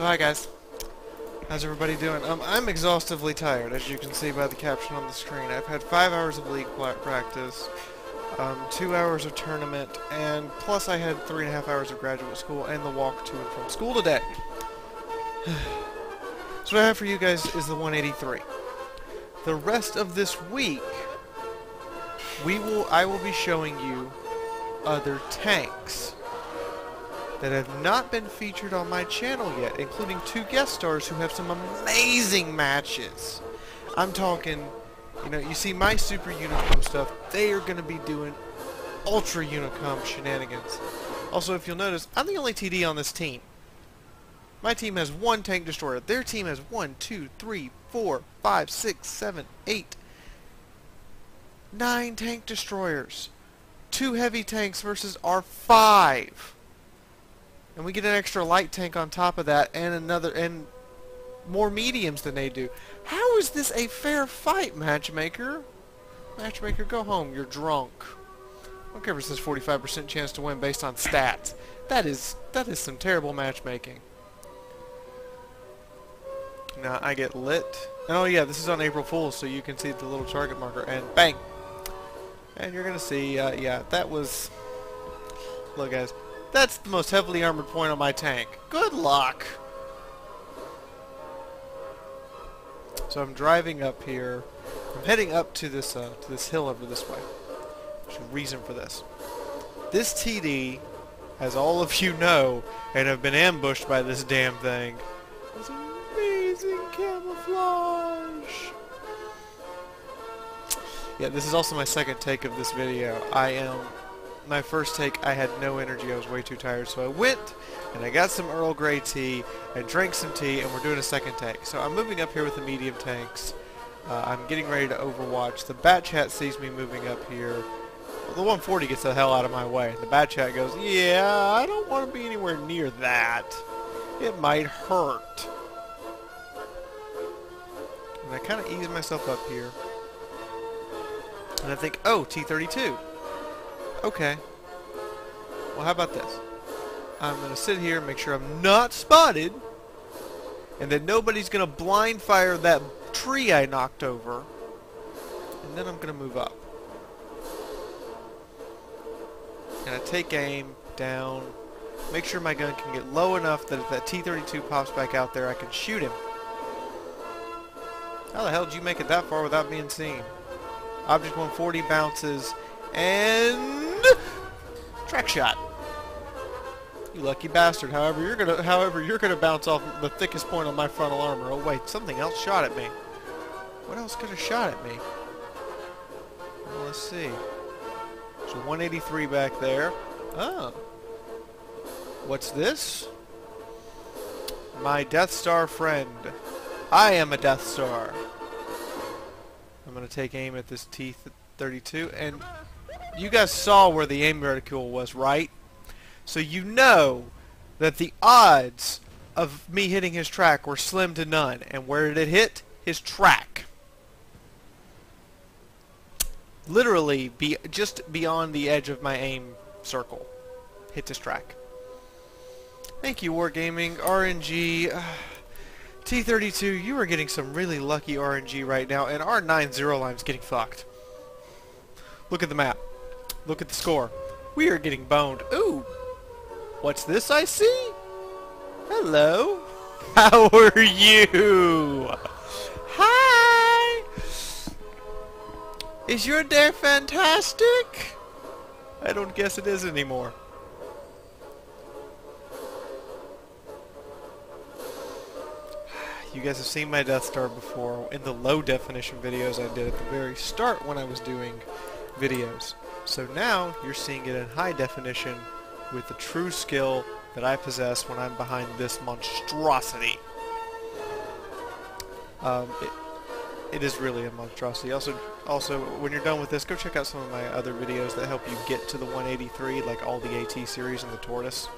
So hi guys, how's everybody doing? I'm exhaustively tired, as you can see by the caption on the screen. I've had 5 hours of league practice, 2 hours of tournament, and plus I had 3.5 hours of graduate school and the walk to and from school today. So what I have for you guys is the 183. The rest of this week, I will be showing you other tanks that have not been featured on my channel yet, including 2 guest stars who have some amazing matches. I'm talking, you see my Super Unicom stuff, they are going to be doing Ultra Unicom shenanigans. Also, if you'll notice, I'm the only TD on this team. My team has 1 tank destroyer. Their team has 1, 2, 3, 4, 5, 6, 7, 8, 9 tank destroyers. 2 heavy tanks versus our 5. And we get an extra light tank on top of that, and more mediums than they do. How is this a fair fight, matchmaker? Matchmaker, go home. You're drunk. I don't care if it says 45% chance to win based on stats. That is some terrible matchmaking. Now I get lit. And oh yeah, this is on April Fool's, so you can see the little target marker, and bang. And you're gonna see, yeah, that was. Look, guys. That's the most heavily armored point on my tank. Good luck! So I'm driving up here. I'm heading up to this hill over this way. There's a reason for this. This TD, as all of you know, and have been ambushed by this damn thing, is amazing camouflage! Yeah, this is also my second take of this video. My first take, I had no energy, I was way too tired, so I went and I got some Earl Grey tea, I drank some tea, and we're doing a second take. So I'm moving up here with the medium tanks. I'm getting ready to overwatch. The Bat Chat sees me moving up here. Well, the 140 gets the hell out of my way. The Bat Chat goes, yeah, I don't want to be anywhere near that. It might hurt. And I kind of ease myself up here. And I think, oh, T-32. Okay. Well, how about this? I'm going to sit here and make sure I'm not spotted, and that nobody's going to blind fire that tree I knocked over, and then I'm going to move up. And I take aim down, make sure my gun can get low enough that if that T-32 pops back out there, I can shoot him. How the hell did you make it that far without being seen? Object 140 bounces, and track shot. You lucky bastard. However, you're gonna bounce off the thickest point on my frontal armor. Oh wait, something else shot at me. What else could have shot at me? Well, let's see. There's a 183 back there. Oh. What's this? My Death Star friend. I am a Death Star. I'm gonna take aim at this T-32, and you guys saw where the aim reticule was, right? So you know that the odds of me hitting his track were slim to none. And where did it hit? His track. Literally, just beyond the edge of my aim circle. Hit his track. Thank you, Wargaming. RNG. T-32, you are getting some really lucky RNG right now, and our 9-0 line's getting fucked. Look at the map. Look at the score. We are getting boned. Ooh. What's this I see? Hello. How are you? Hi. Is your day fantastic? I don't guess it is anymore. You guys have seen my Death Star before in the low definition videos I did at the very start when I was doing videos. So now you're seeing it in high definition with the true skill that I possess when I'm behind this monstrosity. It is really a monstrosity. Also, when you're done with this, go check out some of my other videos that help you get to the 183, like all the AT series and the Tortoise.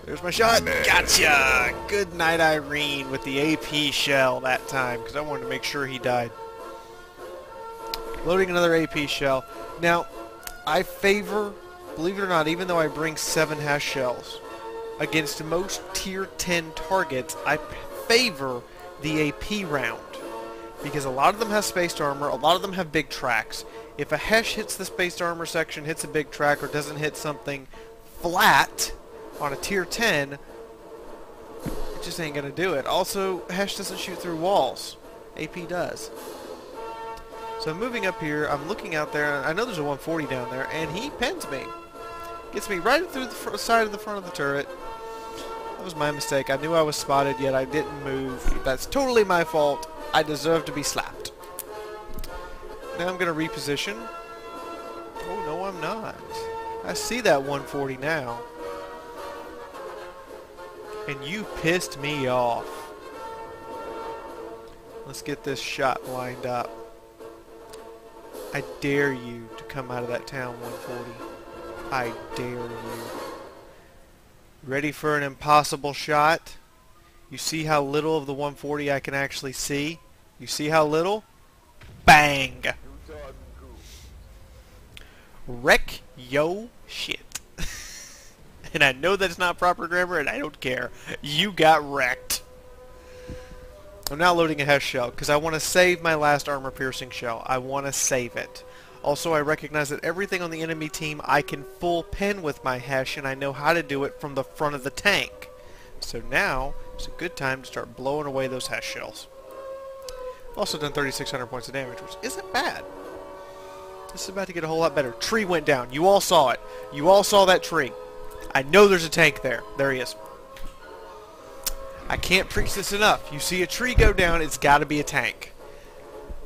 There's my shot. Gotcha! Good night, Irene, with the AP shell that time, because I wanted to make sure he died. Loading another AP shell. Now, I favor, believe it or not, even though I bring 7 hash shells, against most tier 10 targets, I favor the AP round. Because a lot of them have spaced armor, a lot of them have big tracks. If a Hesh hits the spaced armor section, hits a big track, or doesn't hit something flat on a tier 10, it just ain't gonna do it. Also, Hesh doesn't shoot through walls. AP does. So moving up here, I'm looking out there, and I know there's a 140 down there, and he pins me. Gets me right through the side of the front of the turret. That was my mistake. I knew I was spotted, yet I didn't move. That's totally my fault. I deserve to be slapped. Now I'm going to reposition. Oh, no, I'm not. I see that 140 now. And you pissed me off. Let's get this shot lined up. I dare you to come out of that town 140. I dare you. Ready for an impossible shot? You see how little of the 140 I can actually see? You see how little? Bang! Wreck yo shit. And I know that's not proper grammar, and I don't care. You got wrecked. I'm now loading a Hesh shell, because I want to save my last armor-piercing shell. I want to save it. Also, I recognize that everything on the enemy team I can full pin with my Hesh, and I know how to do it from the front of the tank. So now, it's a good time to start blowing away those Hesh shells. I've also done 3,600 points of damage, which isn't bad. This is about to get a whole lot better. Tree went down. You all saw it. You all saw that tree. I know there's a tank there. There he is. I can't preach this enough. You see a tree go down, it's got to be a tank.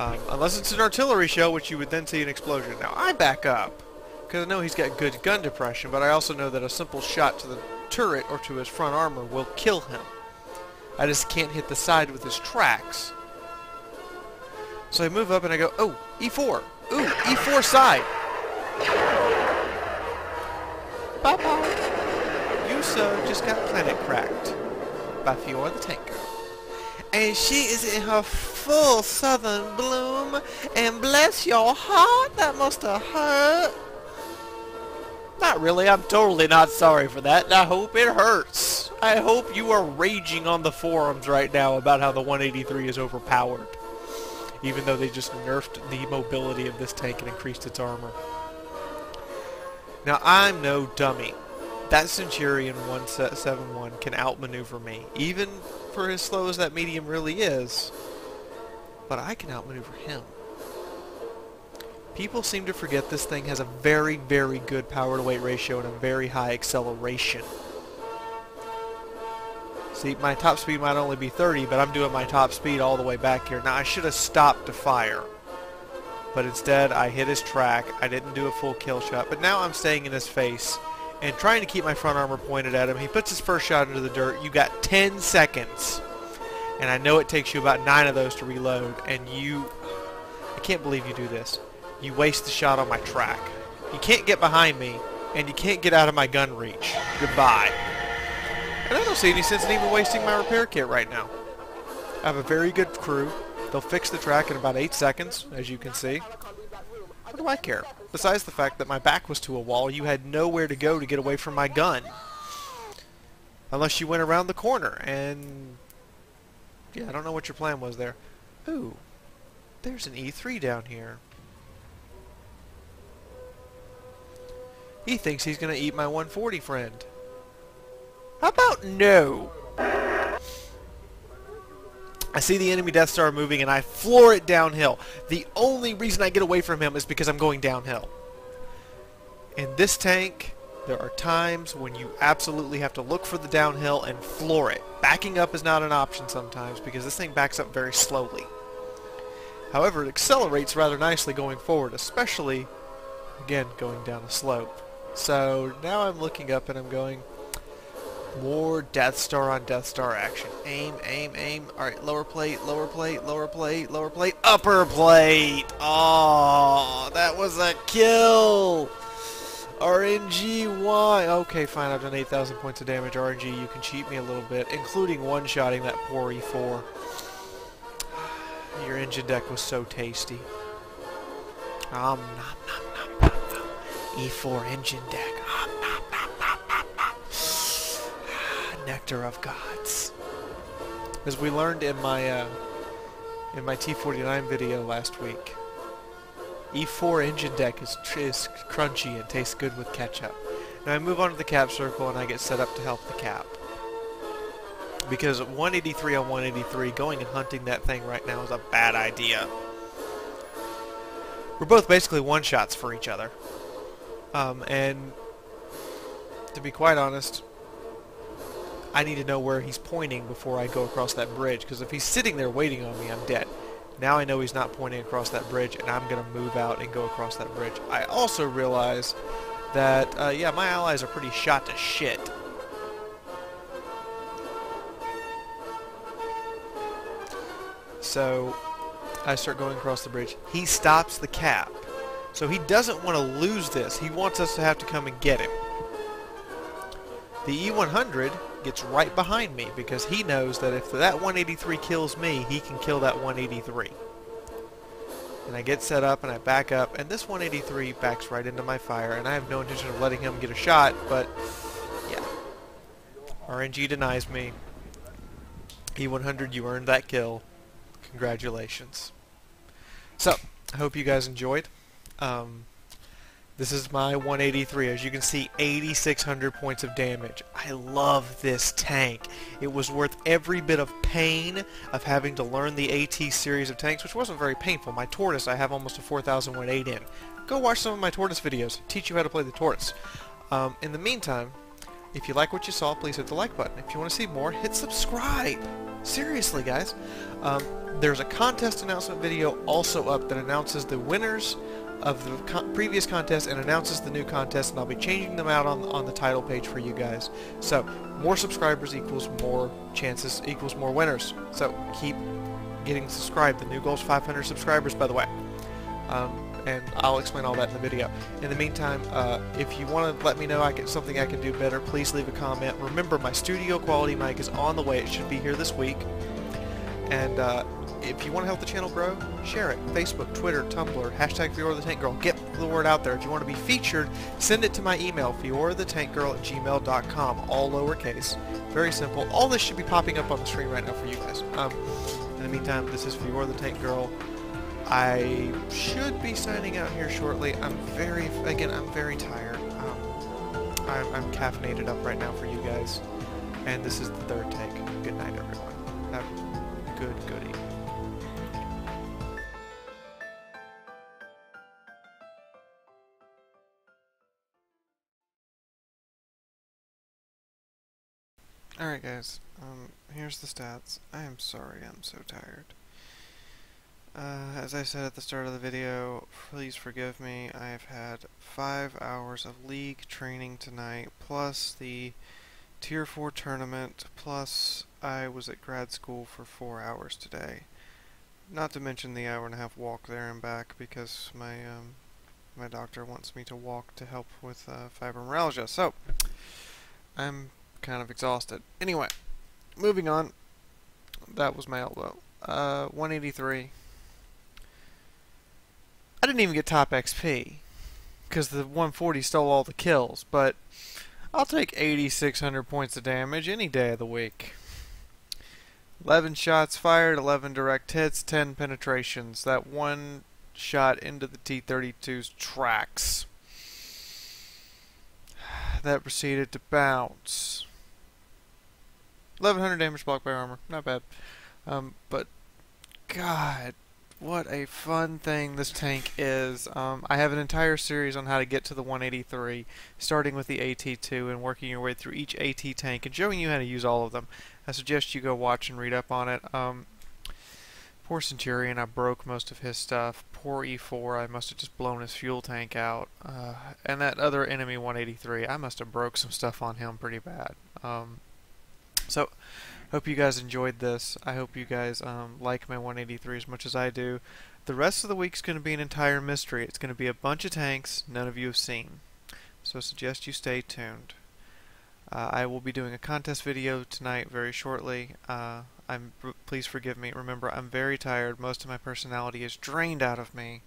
Unless it's an artillery shell, which you would then see an explosion. Now, I back up, because I know he's got good gun depression, but I also know that a simple shot to the turret or to his front armor will kill him. I just can't hit the side with his tracks. So I move up and I go, oh, E4. Ooh, E4 side. Bye-bye. You just got planet cracked by Fiaura the Tank Girl. And she is in her full southern bloom, and bless your heart, that must have hurt. Not really, I'm totally not sorry for that, and I hope it hurts. I hope you are raging on the forums right now about how the 183 is overpowered, even though they just nerfed the mobility of this tank and increased its armor. Now, I'm no dummy. That Centurion 171 can outmaneuver me, even for as slow as that medium really is, but I can outmaneuver him. People seem to forget this thing has a very, very good power to weight ratio and a very high acceleration. See, my top speed might only be 30, but I'm doing my top speed all the way back here. Now, I should have stopped to fire, but instead I hit his track. I didn't do a full kill shot, but now I'm staying in his face and trying to keep my front armor pointed at him. He puts his first shot into the dirt. You got 10 seconds. And I know it takes you about 9 of those to reload. And I can't believe you do this. You waste the shot on my track. You can't get behind me, and you can't get out of my gun reach. Goodbye. And I don't see any sense in even wasting my repair kit right now. I have a very good crew. They'll fix the track in about 8 seconds, as you can see. What do I care? Besides the fact that my back was to a wall, you had nowhere to go to get away from my gun. Unless you went around the corner, and yeah, I don't know what your plan was there. Ooh, there's an E3 down here. He thinks he's going to eat my 140 friend. How about no? I see the enemy Death Star moving, and I floor it downhill. The only reason I get away from him is because I'm going downhill. In this tank, there are times when you absolutely have to look for the downhill and floor it. Backing up is not an option sometimes, because this thing backs up very slowly. However, it accelerates rather nicely going forward, especially, again, going down a slope. So now I'm looking up and I'm going, more Death Star on Death Star action. Aim, aim, aim. Alright, lower plate, lower plate, lower plate, lower plate, upper plate! Oh, that was a kill! RNG, okay, fine, I've done 8,000 points of damage. RNG, you can cheat me a little bit, including one-shotting that poor E4. Your engine deck was so tasty. Nom, nom, nom, nom, nom. E4 engine deck. Nom, nom, nom, nom, nom, nom. nectar of gods. As we learned in my T49 video last week, E4 engine deck is crunchy and tastes good with ketchup. Now I move on to the cap circle and I get set up to help the cap. Because 183 on 183, going and hunting that thing right now is a bad idea. We're both basically one-shots for each other. And to be quite honest, I need to know where he's pointing before I go across that bridge, because if he's sitting there waiting on me, I'm dead. Now I know he's not pointing across that bridge, and I'm going to move out and go across that bridge. I also realize that, yeah, my allies are pretty shot to shit. So I start going across the bridge. He stops the cap. So he doesn't want to lose this. He wants us to have to come and get him. The E100 gets right behind me because he knows that if that 183 kills me, he can kill that 183. And I get set up and I back up, and this 183 backs right into my fire, and I have no intention of letting him get a shot, but yeah. RNG denies me. E100, you earned that kill. Congratulations. So, I hope you guys enjoyed. This is my 183. As you can see, 8,600 points of damage. I love this tank. It was worth every bit of pain of having to learn the AT series of tanks, which wasn't very painful. My Tortoise, I have almost a 4008 in. Go watch some of my Tortoise videos. Teach you how to play the Tortoise. In the meantime, if you like what you saw, please hit the like button. If you want to see more, hit subscribe. Seriously, guys. There's a contest announcement video also up that announces the winners of the previous contest and announces the new contest, and I'll be changing them out on the title page for you guys. So, more subscribers equals more chances equals more winners. So, keep getting subscribed. The new goal is 500 subscribers, by the way. And I'll explain all that in the video. In the meantime, if you want to let me know something I can do better, please leave a comment. Remember, my studio quality mic is on the way. It should be here this week. And if you want to help the channel grow, share it. Facebook, Twitter, Tumblr, hashtag FiauraTheTankGirl. Get the word out there. If you want to be featured, send it to my email, fiaurathetankgirl@gmail.com, all lowercase. Very simple. All this should be popping up on the screen right now for you guys. In the meantime, this is Fiaura the Tank Girl. I should be signing out here shortly. I'm very tired. I'm caffeinated up right now for you guys. And this is the third take. Good night, everyone. Have a good evening. Alright guys, here's the stats. I am sorry I'm so tired. As I said at the start of the video, please forgive me. I have had 5 hours of league training tonight, plus the Tier 4 tournament, plus I was at grad school for 4 hours today. Not to mention the hour-and-a-half walk there and back, because my my doctor wants me to walk to help with fibromyalgia. So, I'm kind of exhausted. Anyway, moving on. That was my elbow. 183. I didn't even get top XP, because the 140 stole all the kills, but I'll take 8,600 points of damage any day of the week. 11 shots fired, 11 direct hits, 10 penetrations. That one shot into the T-32's tracks. That proceeded to bounce. 1100 damage blocked by armor. Not bad. But, God, what a fun thing this tank is. I have an entire series on how to get to the 183, starting with the AT2 and working your way through each AT tank and showing you how to use all of them. I suggest you go watch and read up on it. Poor Centurion, I broke most of his stuff. Poor E4, I must have just blown his fuel tank out. And that other enemy 183, I must have broke some stuff on him pretty bad. So, hope you guys enjoyed this. I hope you guys like my 183 as much as I do. The rest of the week's going to be an entire mystery. It's going to be a bunch of tanks none of you have seen. So I suggest you stay tuned. I will be doing a contest video tonight very shortly. Please forgive me. Remember, I'm very tired. Most of my personality is drained out of me.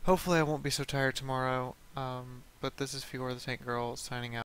Hopefully I won't be so tired tomorrow. But this is Fiaura the Tank Girl signing out.